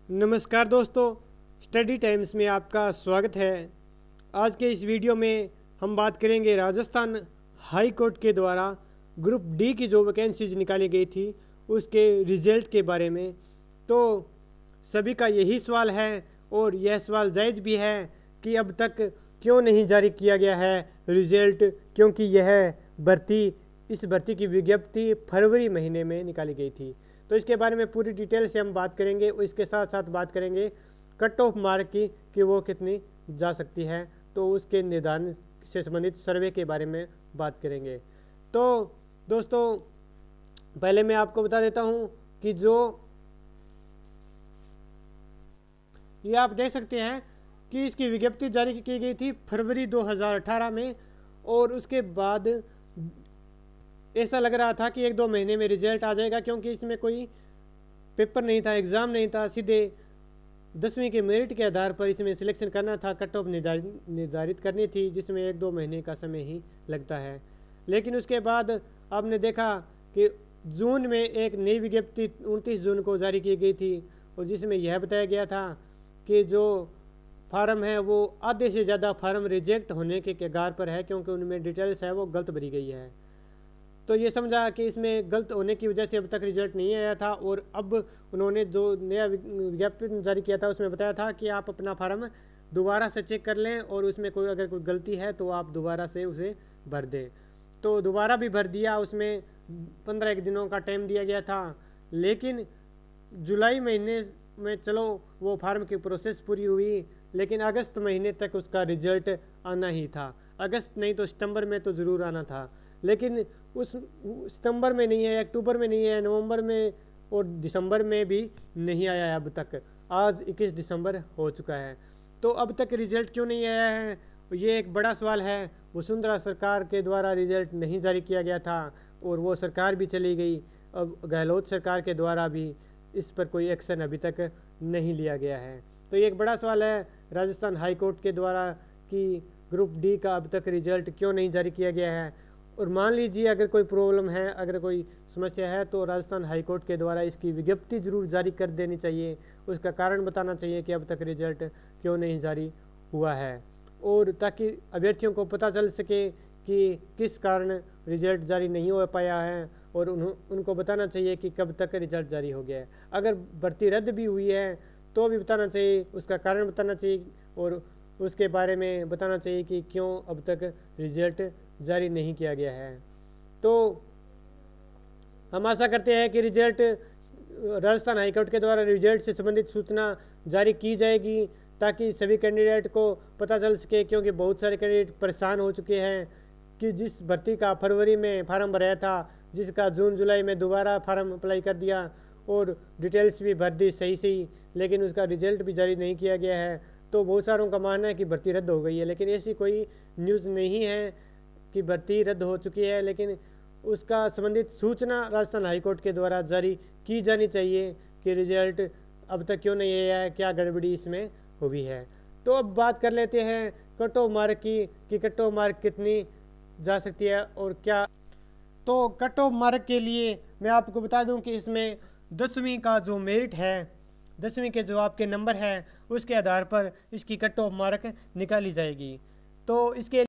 नमस्कार दोस्तों, study times में आपका स्वागत है। आज के इस वीडियो में हम बात करेंगे राजस्थान हाई कोर्ट के द्वारा ग्रुप डी की जो वैकेंसीज निकाली गई थी उसके रिजल्ट के बारे में। तो सभी का यही सवाल है और यह सवाल जायज़ भी है कि अब तक क्यों नहीं जारी किया गया है रिजल्ट, क्योंकि इस भर्ती की विज्ञप्ति फरवरी महीने में निकाली गई थी। तो इसके बारे में पूरी डिटेल से हम बात करेंगे और इसके साथ साथ बात करेंगे कट ऑफ मार्क की कि वो कितनी जा सकती है, तो उसके निर्धारण से संबंधित सर्वे के बारे में बात करेंगे। तो दोस्तों पहले मैं आपको बता देता हूं कि जो ये आप देख सकते हैं कि इसकी विज्ञप्ति जारी की गई थी फरवरी 2018 में और उसके बाद ऐसा लग रहा था कि 1-2 महीने में रिजल्ट आ जाएगा, क्योंकि इसमें कोई पेपर नहीं था, एग्ज़ाम नहीं था, सीधे 10वीं के मेरिट के आधार पर इसमें सिलेक्शन करना था, कट ऑफ निर्धारित करनी थी, जिसमें 1-2 महीने का समय ही लगता है। लेकिन उसके बाद आपने देखा कि जून में एक नई विज्ञप्ति 29 जून को जारी की गई थी और जिसमें यह बताया गया था कि जो फार्म है वो आधे से ज़्यादा फार्म रिजेक्ट होने के कगार पर है, क्योंकि उनमें डिटेल्स है वो गलत भरी गई है। तो ये समझा कि इसमें गलत होने की वजह से अब तक रिजल्ट नहीं आया था और अब उन्होंने जो नया विज्ञापन जारी किया था उसमें बताया था कि आप अपना फार्म दोबारा से चेक कर लें और उसमें अगर कोई गलती है तो आप दोबारा से उसे भर दें। तो दोबारा भी भर दिया, उसमें 15 दिनों का टाइम दिया गया था। लेकिन जुलाई महीने में चलो वो फार्म की प्रोसेस पूरी हुई, लेकिन अगस्त महीने तक उसका रिजल्ट आना ही था। अगस्त नहीं तो सितंबर में तो ज़रूर आना था, लेकिन उस सितंबर में नहीं है, अक्टूबर में नहीं है, नवंबर में और दिसंबर में भी नहीं आया है अब तक। आज 21 दिसंबर हो चुका है, तो अब तक रिजल्ट क्यों नहीं आया है, ये एक बड़ा सवाल है। वसुंधरा सरकार के द्वारा रिजल्ट नहीं जारी किया गया था और वो सरकार भी चली गई। अब गहलोत सरकार के द्वारा भी इस पर कोई एक्शन अभी तक नहीं लिया गया है। तो ये एक बड़ा सवाल है राजस्थान हाई कोर्ट के द्वारा कि ग्रुप डी का अब तक रिजल्ट क्यों नहीं जारी किया गया है। और मान लीजिए अगर कोई प्रॉब्लम है, अगर कोई समस्या है, तो राजस्थान हाई कोर्ट के द्वारा इसकी विज्ञप्ति जरूर जारी कर देनी चाहिए, उसका कारण बताना चाहिए कि अब तक रिजल्ट क्यों नहीं जारी हुआ है, और ताकि अभ्यर्थियों को पता चल सके कि किस कारण रिजल्ट जारी नहीं हो पाया है और उनको बताना चाहिए कि कब तक रिजल्ट जारी हो गया है। अगर भर्ती रद्द भी हुई है तो भी बताना चाहिए, उसका कारण बताना चाहिए और उसके बारे में बताना चाहिए कि क्यों अब तक रिजल्ट जारी नहीं किया गया है। तो हम आशा करते हैं कि रिजल्ट राजस्थान हाईकोर्ट के द्वारा रिजल्ट से संबंधित सूचना जारी की जाएगी ताकि सभी कैंडिडेट को पता चल सके, क्योंकि बहुत सारे कैंडिडेट परेशान हो चुके हैं कि जिस भर्ती का फरवरी में फार्म भराया था, जिसका जून जुलाई में दोबारा फार्म अप्लाई कर दिया और डिटेल्स भी भर दी सही, लेकिन उसका रिजल्ट भी जारी नहीं किया गया है। तो बहुत सारों का मानना है कि भर्ती रद्द हो गई है, लेकिन ऐसी कोई न्यूज़ नहीं है कि भर्ती रद्द हो चुकी है, लेकिन उसका संबंधित सूचना राजस्थान हाईकोर्ट के द्वारा जारी की जानी चाहिए कि रिजल्ट अब तक क्यों नहीं आया है, क्या गड़बड़ी इसमें हुई है। तो अब बात कर लेते हैं कट ऑफ मार्क की कि कट ऑफ मार्क कितनी जा सकती है और क्या। तो कट ऑफ मार्क के लिए मैं आपको बता दूं कि इसमें 10वीं का जो मेरिट है, 10वीं के जो आपके नंबर हैं उसके आधार पर इसकी कट ऑफ मार्क निकाली जाएगी। तो इसके